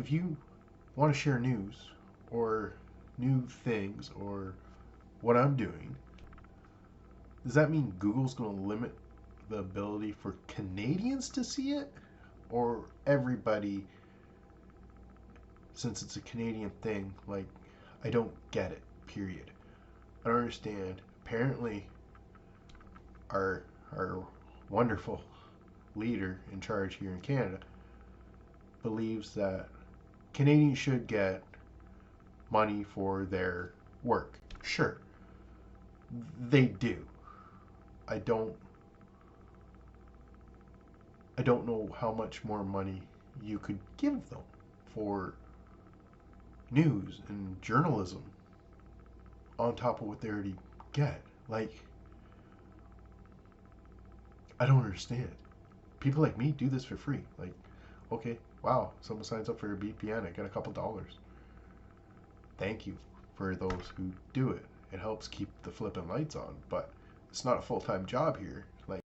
if you want to share news or new things or what I'm doing, does that mean Google's going to limit the ability for Canadians to see it? Or everybody, since it's a Canadian thing, like, I don't get it, period. I don't understand. Apparently, our wonderful leader in charge here in Canada believes that Canadians should get money for their work. Sure, they do. I don't I don't know how much more money you could give them for news and journalism on top of what they already get. Like, I don't understand. People like me do this for free. Like, okay, wow, someone signs up for a VPN, I get a couple dollars. Thank you for those who do it. It helps keep the flipping lights on, but it's not a full time job here. Like,